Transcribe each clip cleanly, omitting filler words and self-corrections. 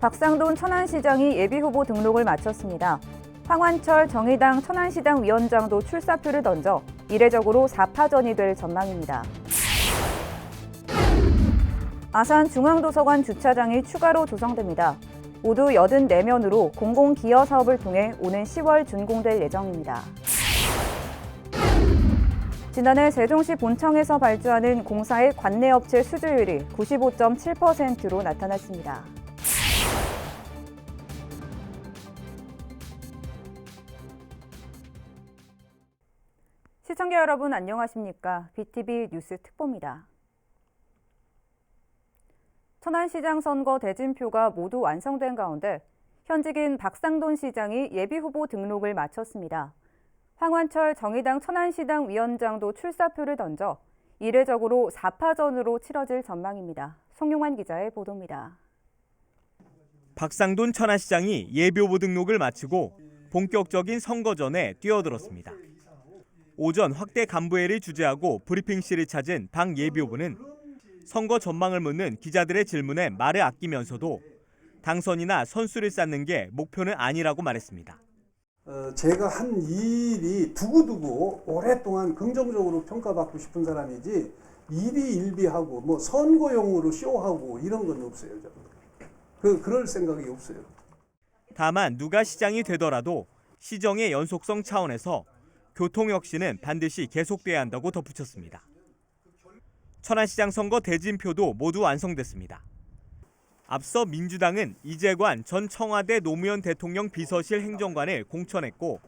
박상돈 천안시장이 예비후보 등록을 마쳤습니다. 황환철 정의당 천안시당 위원장도 출사표를 던져 이례적으로 4파전이 될 전망입니다. 아산중앙도서관 주차장이 추가로 조성됩니다. 모두 84면으로 공공기여 사업을 통해 오는 10월 준공될 예정입니다. 지난해 세종시 본청에서 발주하는 공사의 관내업체 수주율이 95.7%로 나타났습니다. 시청자 여러분 안녕하십니까? BTV 뉴스 특보입니다. 천안시장 선거 대진표가 모두 완성된 가운데 현직인 박상돈 시장이 예비후보 등록을 마쳤습니다. 황환철 정의당 천안시당 위원장도 출사표를 던져 이례적으로 4파전으로 치러질 전망입니다. 송용환 기자의 보도입니다. 박상돈 천안시장이 예비후보 등록을 마치고 본격적인 선거전에 뛰어들었습니다. 오전 확대 간부회를 주재하고 브리핑실을 찾은 박 예비후보는 선거 전망을 묻는 기자들의 질문에 말을 아끼면서도 당선이나 선수를 쌓는 게 목표는 아니라고 말했습니다. 제가 한 일이 두고두고 오랫동안 긍정적으로 평가받고 싶은 사람이지 일희일비하고 뭐 선거용으로 쇼하고 이런 건 없어요. 그럴 생각이 없어요. 다만 누가 시장이 되더라도 시정의 연속성 차원에서 교통 혁신은 반드시 계속돼야 한다고 덧붙였습니다. 천안시장 선거 대진표도 모두 완성됐습니다. 앞서 민주당은 이재관 전 청와대 노무현 대통령 비서실 행정관을 공천했고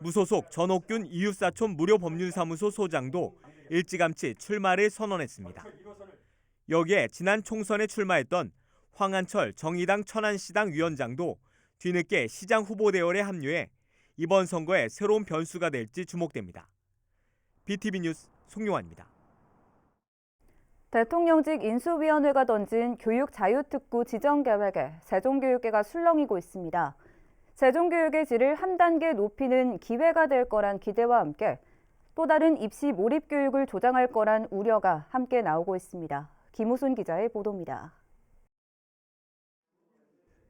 무소속 전옥균 이웃사촌 무료법률사무소 소장도 일찌감치 출마를 선언했습니다. 여기에 지난 총선에 출마했던 황환철 정의당 천안시당 위원장도 뒤늦게 시장 후보 대열에 합류해 이번 선거에 새로운 변수가 될지 주목됩니다. BTV 뉴스 송용환입니다. 대통령직 인수위원회가 던진 교육자유특구 지정 계획에 세종교육계가 술렁이고 있습니다. 세종교육의 질을 한 단계 높이는 기회가 될 거란 기대와 함께 또 다른 입시 몰입 교육을 조장할 거란 우려가 함께 나오고 있습니다. 김우순 기자의 보도입니다.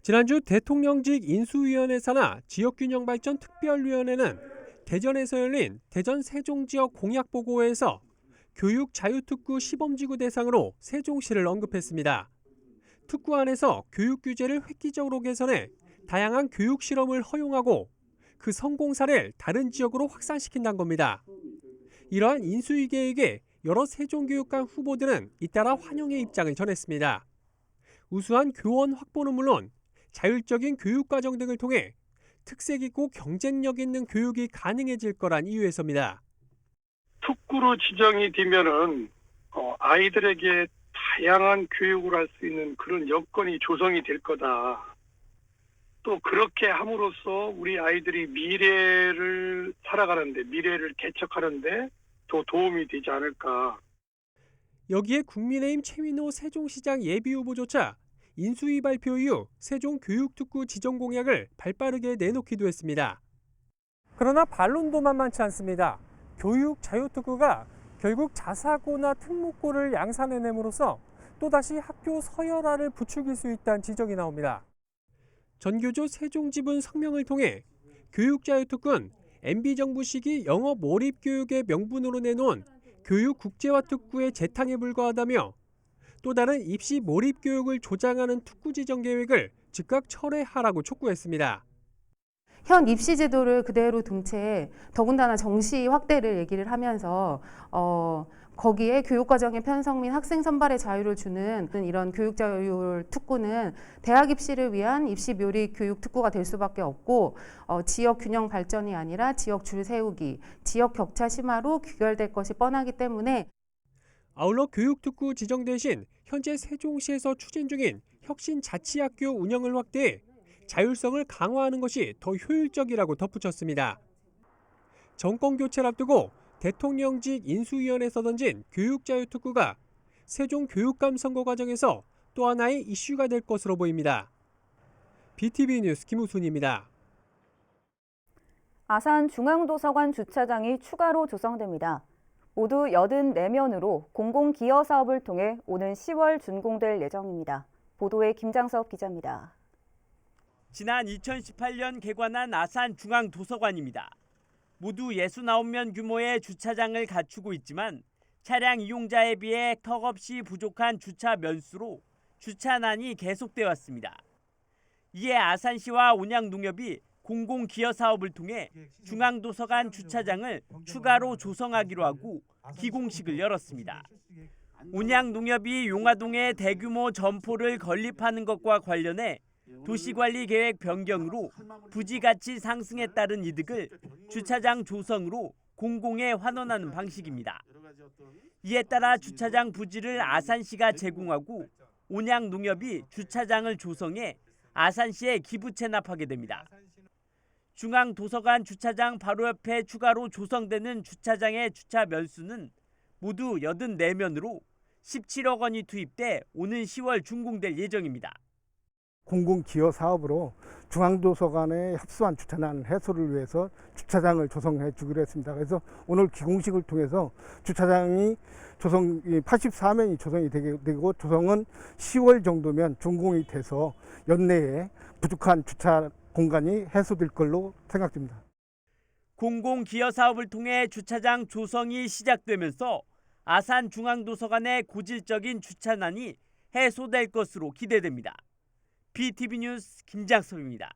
지난주 대통령직 인수위원회 산하 지역균형발전 특별위원회는 대전에서 열린 대전 세종지역 공약보고회에서 교육자유특구 시범지구 대상으로 세종시를 언급했습니다. 특구 안에서 교육 규제를 획기적으로 개선해 다양한 교육 실험을 허용하고 그 성공 사례를 다른 지역으로 확산시킨다는 겁니다. 이러한 인수위 계획에 여러 세종교육감 후보들은 잇따라 환영의 입장을 전했습니다. 우수한 교원 확보는 물론 자율적인 교육과정 등을 통해 특색 있고 경쟁력 있는 교육이 가능해질 거란 이유에서입니다. 특구로 지정이 되면은 아이들에게 다양한 교육을 할 수 있는 그런 여건이 조성이 될 거다. 또 그렇게 함으로써 우리 아이들이 미래를 살아가는데, 미래를 개척하는데 더 도움이 되지 않을까. 여기에 국민의힘 최민호 세종시장 예비후보조차 인수위 발표 이후 세종교육특구 지정 공약을 발빠르게 내놓기도 했습니다. 그러나 반론도 만만치 않습니다. 교육 자유특구가 결국 자사고나 특목고를 양산해냄으로써 또다시 학교 서열화를 부추길 수 있다는 지적이 나옵니다. 전교조 세종지분 성명을 통해 교육자유특구는 MB정부 시기 영어 몰입교육의 명분으로 내놓은 교육 국제화 특구의 재탕에 불과하다며 또 다른 입시 몰입교육을 조장하는 특구 지정 계획을 즉각 철회하라고 촉구했습니다. 현 입시 제도를 그대로 둔 채 더군다나 정시 확대를 얘기를 하면서 거기에 교육과정의 편성 및 학생 선발의 자유를 주는 이런 교육자율 특구는 대학 입시를 위한 입시 몰입 교육 특구가 될 수밖에 없고 지역 균형 발전이 아니라 지역 줄 세우기, 지역 격차 심화로 귀결될 것이 뻔하기 때문에 아울러 교육특구 지정 대신 현재 세종시에서 추진 중인 혁신자치학교 운영을 확대해 자율성을 강화하는 것이 더 효율적이라고 덧붙였습니다. 정권 교체를 앞두고 대통령직 인수위원회에서 던진 교육자유특구가 세종교육감 선거 과정에서 또 하나의 이슈가 될 것으로 보입니다. BTV 뉴스 김우순입니다. 아산중앙도서관 주차장이 추가로 조성됩니다. 모두 84면으로 공공기여 사업을 통해 오는 10월 준공될 예정입니다. 보도에 김장섭 기자입니다. 지난 2018년 개관한 아산중앙도서관입니다. 모두 69면 규모의 주차장을 갖추고 있지만 차량 이용자에 비해 턱없이 부족한 주차 면수로 주차난이 계속돼 왔습니다. 이에 아산시와 온양농협이 공공기여 사업을 통해 중앙도서관 주차장을 추가로 조성하기로 하고 기공식을 열었습니다. 온양농협이 용화동에 대규모 점포를 건립하는 것과 관련해 도시관리계획 변경으로 부지 가치 상승에 따른 이득을 주차장 조성으로 공공에 환원하는 방식입니다. 이에 따라 주차장 부지를 아산시가 제공하고 온양농협이 주차장을 조성해 아산시에 기부 체납하게 됩니다. 중앙도서관 주차장 바로 옆에 추가로 조성되는 주차장의 주차 면수는 모두 84면으로 17억 원이 투입돼 오는 10월 준공될 예정입니다. 공공기여 사업으로 중앙도서관에 협소한 주차난 해소를 위해서 주차장을 조성해 주기로 했습니다. 그래서 오늘 기공식을 통해서 주차장이 84면이 조성이 되고 조성은 10월 정도면 준공이 돼서 연내에 부족한 주차 공간이 해소될 걸로 생각됩니다. 공공기여 사업을 통해 주차장 조성이 시작되면서 아산중앙도서관의 고질적인 주차난이 해소될 것으로 기대됩니다. BTV 뉴스 김장섭입니다.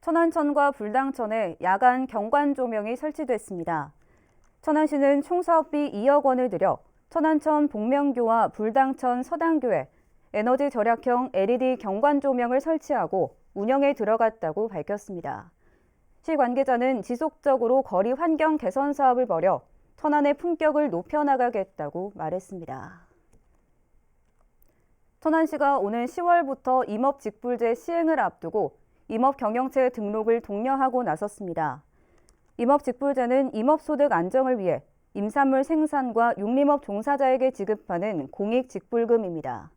천안천과 불당천에 야간 경관 조명이 설치됐습니다. 천안시는 총 사업비 2억 원을 들여 천안천 복명교와 불당천 서당교에 에너지 절약형 LED 경관 조명을 설치하고 운영에 들어갔다고 밝혔습니다. 시 관계자는 지속적으로 거리 환경 개선 사업을 벌여 천안의 품격을 높여나가겠다고 말했습니다. 천안시가 오는 10월부터 임업직불제 시행을 앞두고 임업경영체 등록을 독려하고 나섰습니다. 임업직불제는 임업소득 안정을 위해 임산물 생산과 육림업 종사자에게 지급하는 공익직불금입니다.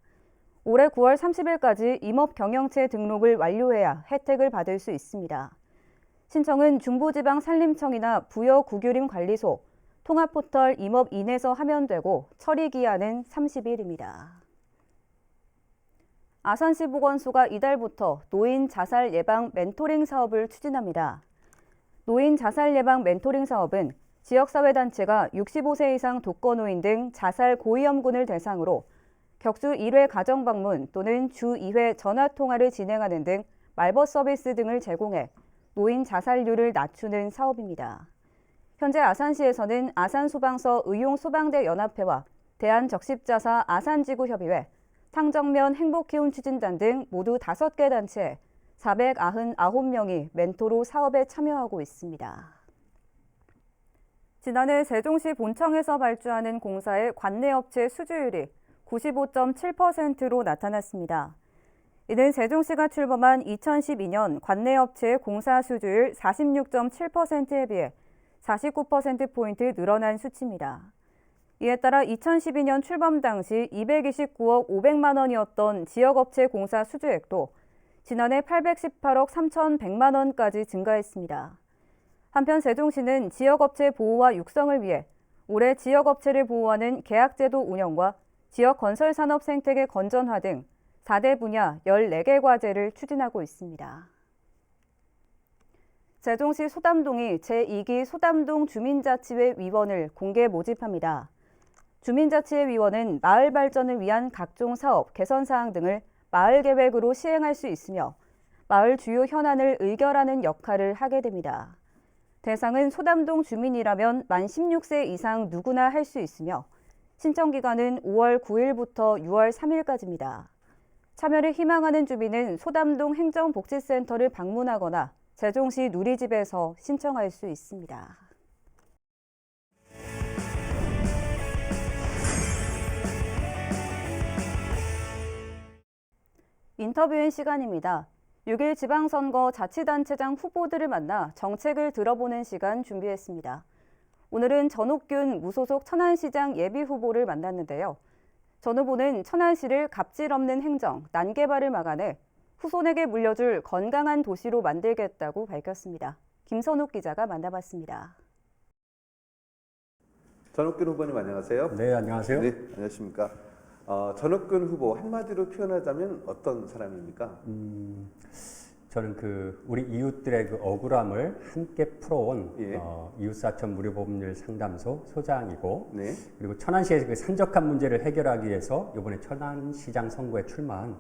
올해 9월 30일까지 임업경영체 등록을 완료해야 혜택을 받을 수 있습니다. 신청은 중부지방산림청이나 부여구규림관리소, 통합포털 임업인에서 하면 되고 처리기한은 30일입니다. 아산시 보건소가 이달부터 노인 자살 예방 멘토링 사업을 추진합니다. 노인 자살 예방 멘토링 사업은 지역사회단체가 65세 이상 독거노인 등 자살 고위험군을 대상으로 격주 1회 가정방문 또는 주 2회 전화통화를 진행하는 등 말벗 서비스 등을 제공해 노인 자살률을 낮추는 사업입니다. 현재 아산시에서는 아산소방서 의용소방대 연합회와 대한적십자사 아산지구협의회, 상정면 행복키움 추진단 등 모두 5개 단체에 499명이 멘토로 사업에 참여하고 있습니다. 지난해 세종시 본청에서 발주하는 공사의 관내업체 수주율이 95.7%로 나타났습니다. 이는 세종시가 출범한 2012년 관내업체의 공사 수주율 46.7%에 비해 49%포인트 늘어난 수치입니다. 이에 따라 2012년 출범 당시 229억 500만 원이었던 지역업체 공사 수주액도 지난해 818억 3,100만 원까지 증가했습니다. 한편 세종시는 지역업체 보호와 육성을 위해 올해 지역업체를 보호하는 계약제도 운영과 지역건설산업 생태계 건전화 등 4대 분야 14개 과제를 추진하고 있습니다. 세종시 소담동이 제2기 소담동 주민자치회 위원을 공개 모집합니다. 주민자치회 위원은 마을 발전을 위한 각종 사업, 개선 사항 등을 마을 계획으로 시행할 수 있으며 마을 주요 현안을 의결하는 역할을 하게 됩니다. 대상은 소담동 주민이라면 만 16세 이상 누구나 할 수 있으며 신청 기간은 5월 9일부터 6월 3일까지입니다. 참여를 희망하는 주민은 소담동 행정복지센터를 방문하거나 세종시 누리집에서 신청할 수 있습니다. 인터뷰인 시간입니다. 6일 지방선거 자치단체장 후보들을 만나 정책을 들어보는 시간 준비했습니다. 오늘은 전옥균 무소속 천안시장 예비후보를 만났는데요. 전 후보는 천안시를 갑질 없는 행정, 난개발을 막아내 후손에게 물려줄 건강한 도시로 만들겠다고 밝혔습니다. 김선욱 기자가 만나봤습니다. 전옥균 후보님 안녕하세요. 네, 안녕하세요. 네, 안녕하십니까. 전업근 후보 한마디로 표현하자면 어떤 사람입니까? 저는 우리 이웃들의 억울함을 함께 풀어온 예. 이웃사천 무료법률 상담소 소장이고, 네. 그리고 천안시의 산적한 문제를 해결하기 위해서 이번에 천안시장 선거에 출마한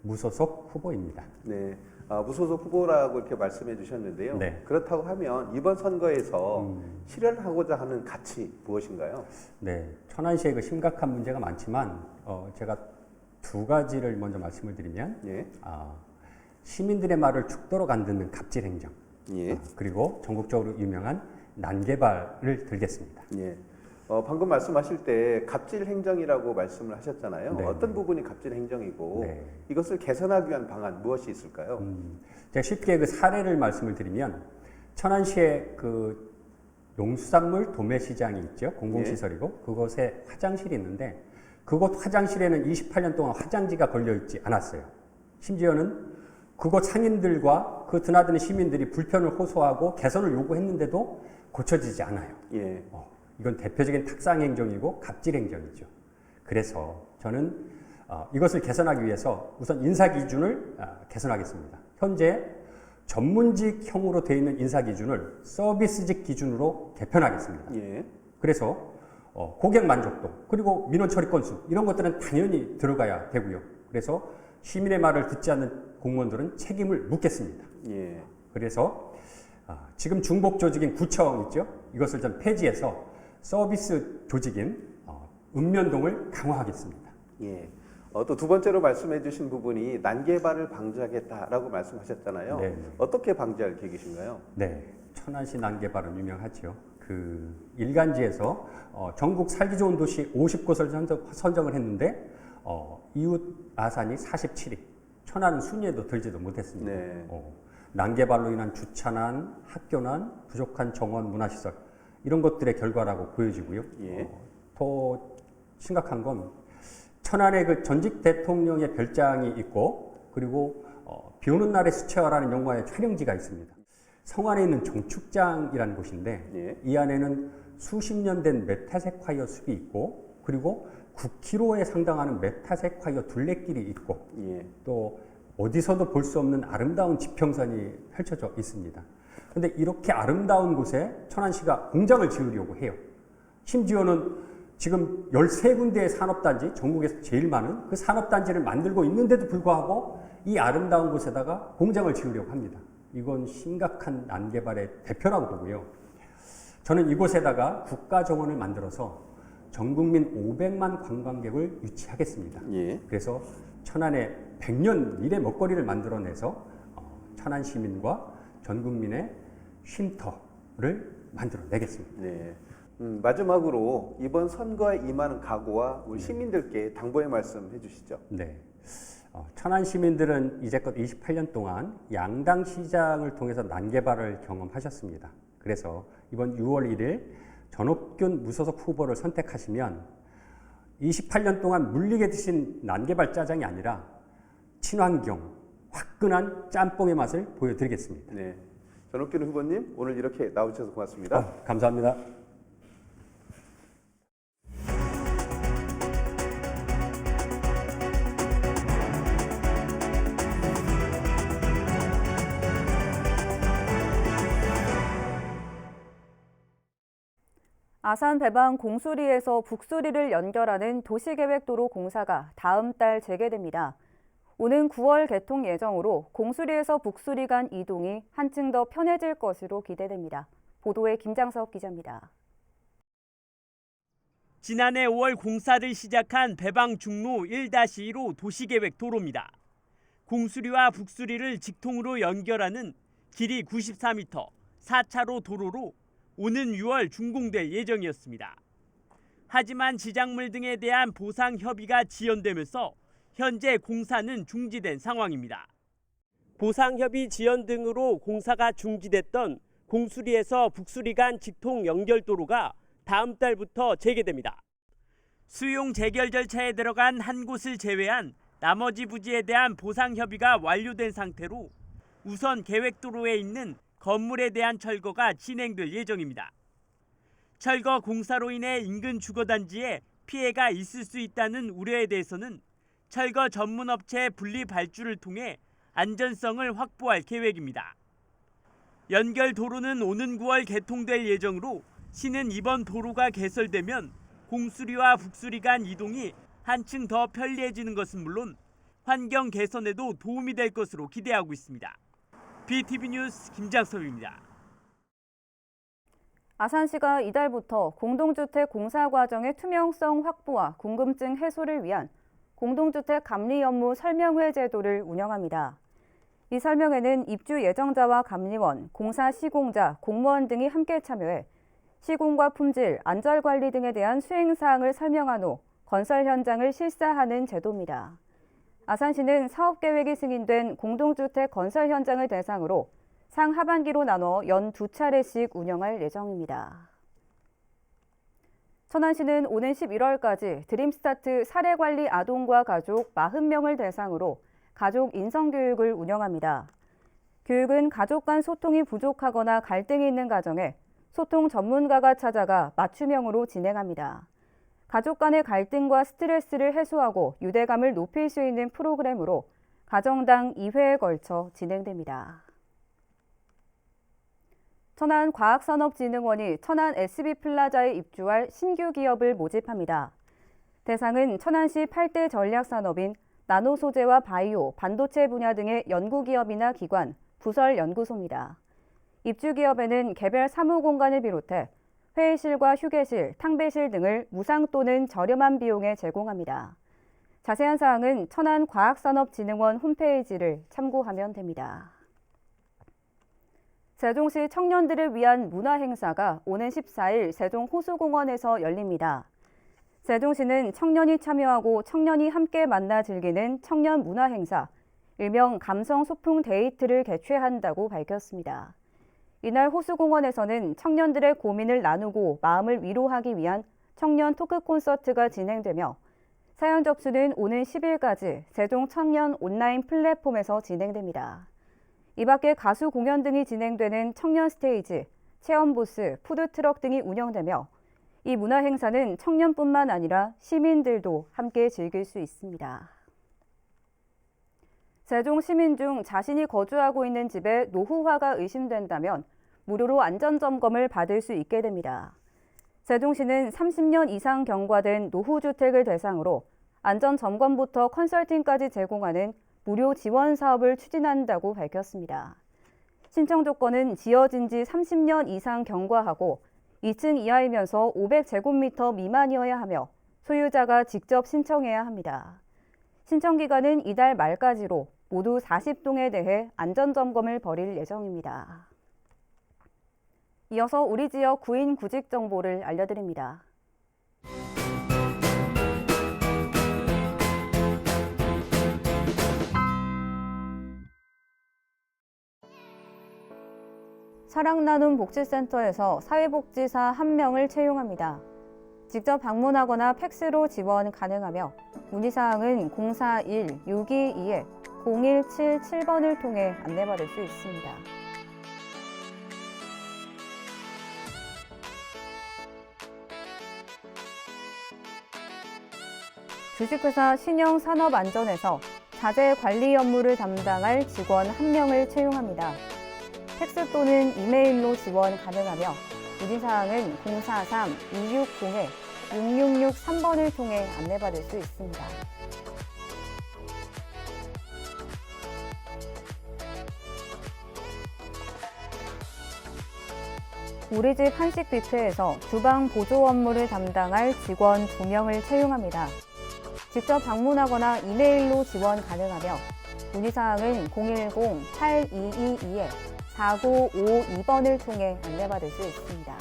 무소속 후보입니다. 네. 무소속 후보라고 이렇게 말씀해 주셨는데요. 네. 그렇다고 하면 이번 선거에서 실현하고자 하는 가치 무엇인가요? 네, 천안시에 심각한 문제가 많지만 제가 두 가지를 먼저 말씀을 드리면, 예. 시민들의 말을 죽도록 안 듣는 갑질 행정, 예. 그리고 전국적으로 유명한 난개발을 들겠습니다. 예. 방금 말씀하실 때 갑질 행정이라고 말씀을 하셨잖아요. 네. 어떤 부분이 갑질 행정이고 네. 이것을 개선하기 위한 방안 무엇이 있을까요? 제가 쉽게 사례를 말씀을 드리면, 천안시에 농수산물 도매시장이 있죠. 공공시설이고 그곳에 화장실이 있는데, 그곳 화장실에는 28년 동안 화장지가 걸려 있지 않았어요. 심지어는 그곳 상인들과 그 드나드는 시민들이 불편을 호소하고 개선을 요구했는데도 고쳐지지 않아요. 예. 이건 대표적인 탁상 행정이고 갑질 행정이죠. 그래서 저는 이것을 개선하기 위해서 우선 인사 기준을 개선하겠습니다. 현재 전문직형으로 되어 있는 인사 기준을 서비스직 기준으로 개편하겠습니다. 예. 그래서 고객 만족도, 그리고 민원 처리 건수, 이런 것들은 당연히 들어가야 되고요. 그래서 시민의 말을 듣지 않는 공무원들은 책임을 묻겠습니다. 예. 그래서 지금 중복 조직인 구청 있죠? 이것을 좀 폐지해서 서비스 조직인 읍면동을 강화하겠습니다. 예. 또 두 번째로 말씀해 주신 부분이 난개발을 방지하겠다라고 말씀하셨잖아요. 네. 어떻게 방지할 계획이신가요? 네, 천안시 난개발은 유명하죠. 일간지에서 전국 살기 좋은 도시 50곳을 선정을 했는데 이웃 아산이 47위, 천안은 순위에도 들지도 못했습니다. 네. 난개발로 인한 주차난, 학교난, 부족한 정원, 문화시설, 이런 것들의 결과라고 보여지고요. 예. 더 심각한 건 천안에 전직 대통령의 별장이 있고, 그리고 비 오는 날의 수채화라는 영화의 촬영지가 있습니다. 성안에 있는 정축장이라는 곳인데, 예. 이 안에는 수십 년 된 메타세콰이어 숲이 있고, 그리고 9km에 상당하는 메타세콰이어 둘레길이 있고, 예. 또 어디서도 볼 수 없는 아름다운 지평선이 펼쳐져 있습니다. 그런데 이렇게 아름다운 곳에 천안시가 공장을 지으려고 해요. 심지어는 지금 13군데의 산업단지, 전국에서 제일 많은 그 산업단지를 만들고 있는데도 불구하고 이 아름다운 곳에다가 공장을 지으려고 합니다. 이건 심각한 난개발의 대표라고 보고요. 저는 이곳에다가 국가정원을 만들어서 전국민 500만 관광객을 유치하겠습니다. 예. 그래서 천안에 100년 미래 먹거리를 만들어내서 천안 시민과 전 국민의 쉼터를 만들어내겠습니다. 네. 마지막으로 이번 선거에 임하는 각오와 우리 시민들께 당부의 말씀 해주시죠. 네. 천안 시민들은 이제껏 28년 동안 양당 시장을 통해서 난개발을 경험하셨습니다. 그래서 이번 6월 1일 전옥균 무소속 후보를 선택하시면 28년 동안 물리게 드신 난개발 짜장이 아니라 친환경, 화끈한 짬뽕의 맛을 보여드리겠습니다. 네. 전옥균 후보님 오늘 이렇게 나오셔서 고맙습니다. 감사합니다. 아산 배방 공수리에서 북수리를 연결하는 도시계획도로 공사가 다음 달 재개됩니다. 오는 9월 개통 예정으로 공수리에서 북수리 간 이동이 한층 더 편해질 것으로 기대됩니다. 보도에 김장석 기자입니다. 지난해 5월 공사를 시작한 배방 중로 1-1호 도시계획 도로입니다. 공수리와 북수리를 직통으로 연결하는 길이 94m 4차로 도로로 오는 6월 준공될 예정이었습니다. 하지만 지작물 등에 대한 보상 협의가 지연되면서 현재 공사는 중지된 상황입니다. 보상 협의 지연 등으로 공사가 중지됐던 공수리에서 북수리 간 직통 연결도로가 다음 달부터 재개됩니다. 수용 재결 절차에 들어간 한 곳을 제외한 나머지 부지에 대한 보상 협의가 완료된 상태로 우선 계획도로에 있는 건물에 대한 철거가 진행될 예정입니다. 철거 공사로 인해 인근 주거단지에 피해가 있을 수 있다는 우려에 대해서는 철거 전문 업체 분리 발주를 통해 안전성을 확보할 계획입니다. 연결 도로는 오는 9월 개통될 예정으로 시는 이번 도로가 개설되면 공수리와 북수리 간 이동이 한층 더 편리해지는 것은 물론 환경 개선에도 도움이 될 것으로 기대하고 있습니다. BTV 뉴스 김장섭입니다. 아산시가 이달부터 공동주택 공사 과정의 투명성 확보와 궁금증 해소를 위한 공동주택 감리 업무 설명회 제도를 운영합니다. 이 설명회는 입주 예정자와 감리원, 공사 시공자, 공무원 등이 함께 참여해 시공과 품질, 안전관리 등에 대한 수행사항을 설명한 후 건설 현장을 실사하는 제도입니다. 아산시는 사업계획이 승인된 공동주택 건설 현장을 대상으로 상하반기로 나눠 연 2차례씩 운영할 예정입니다. 천안시는 오는 11월까지 드림스타트 사례관리 아동과 가족 40명을 대상으로 가족 인성교육을 운영합니다. 교육은 가족 간 소통이 부족하거나 갈등이 있는 가정에 소통 전문가가 찾아가 맞춤형으로 진행합니다. 가족 간의 갈등과 스트레스를 해소하고 유대감을 높일 수 있는 프로그램으로 가정당 2회에 걸쳐 진행됩니다. 천안과학산업진흥원이 천안 SB플라자에 입주할 신규 기업을 모집합니다. 대상은 천안시 8대 전략산업인 나노소재와 바이오, 반도체 분야 등의 연구기업이나 기관, 부설 연구소입니다. 입주 기업에는 개별 사무 공간을 비롯해 회의실과 휴게실, 탕배실 등을 무상 또는 저렴한 비용에 제공합니다. 자세한 사항은 천안과학산업진흥원 홈페이지를 참고하면 됩니다. 세종시 청년들을 위한 문화행사가 오는 14일 세종 호수공원에서 열립니다. 세종시는 청년이 참여하고 청년이 함께 만나 즐기는 청년 문화행사, 일명 감성 소풍 데이트를 개최한다고 밝혔습니다. 이날 호수공원에서는 청년들의 고민을 나누고 마음을 위로하기 위한 청년 토크 콘서트가 진행되며 사연 접수는 오는 10일까지 세종 청년 온라인 플랫폼에서 진행됩니다. 이 밖에 가수 공연 등이 진행되는 청년 스테이지, 체험 부스, 푸드트럭 등이 운영되며 이 문화행사는 청년뿐만 아니라 시민들도 함께 즐길 수 있습니다. 세종 시민 중 자신이 거주하고 있는 집에 노후화가 의심된다면 무료로 안전점검을 받을 수 있게 됩니다. 세종시는 30년 이상 경과된 노후주택을 대상으로 안전점검부터 컨설팅까지 제공하는 무료 지원 사업을 추진한다고 밝혔습니다. 신청 조건은 지어진 지 30년 이상 경과하고 2층 이하이면서 500제곱미터 미만이어야 하며 소유자가 직접 신청해야 합니다. 신청 기간은 이달 말까지로 모두 40동에 대해 안전점검을 벌일 예정입니다. 이어서 우리 지역 구인 구직 정보를 알려드립니다. 사랑나눔 복지센터에서 사회복지사 1명을 채용합니다. 직접 방문하거나 팩스로 지원 가능하며 문의사항은 041-622-0177번을 통해 안내받을 수 있습니다. 주식회사 신영산업안전에서 자재 관리 업무를 담당할 직원 1명을 채용합니다. 팩스 또는 이메일로 지원 가능하며 문의사항은 043-260-6663번을 통해 안내받을 수 있습니다. 우리집 한식 뷔페에서 주방 보조 업무를 담당할 직원 2명을 채용합니다. 직접 방문하거나 이메일로 지원 가능하며 문의사항은 010-8222-4952번을 통해 안내받을 수 있습니다.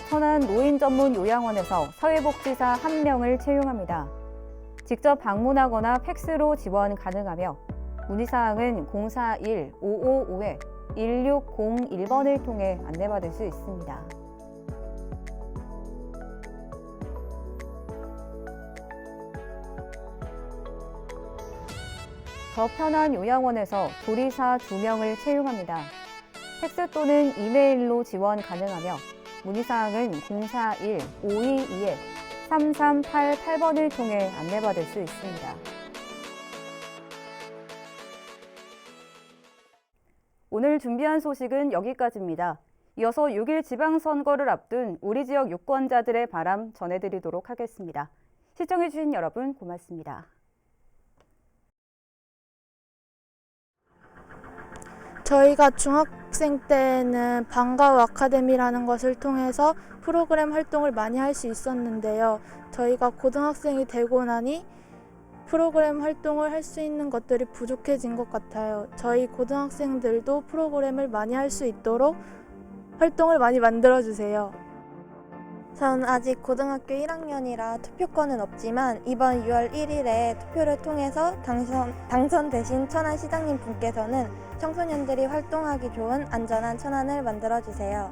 천안 노인 전문 요양원에서 사회복지사 1명을 채용합니다. 직접 방문하거나 팩스로 지원 가능하며 문의사항은 041-555-1601번을 통해 안내받을 수 있습니다. 더 편한 요양원에서 조리사 2명을 채용합니다. 팩스 또는 이메일로 지원 가능하며 문의사항은 041-522-3388번을 통해 안내받을 수 있습니다. 오늘 준비한 소식은 여기까지입니다. 이어서 6일 지방선거를 앞둔 우리 지역 유권자들의 바람 전해드리도록 하겠습니다. 시청해주신 여러분 고맙습니다. 저희가 중학생 때는 방과후 아카데미라는 것을 통해서 프로그램 활동을 많이 할 수 있었는데요. 저희가 고등학생이 되고 나니 프로그램 활동을 할 수 있는 것들이 부족해진 것 같아요. 저희 고등학생들도 프로그램을 많이 할 수 있도록 활동을 많이 만들어주세요. 전 아직 고등학교 1학년이라 투표권은 없지만 이번 6월 1일에 투표를 통해서 당선되신 천안시장님 분께서는 청소년들이 활동하기 좋은 안전한 천안을 만들어주세요.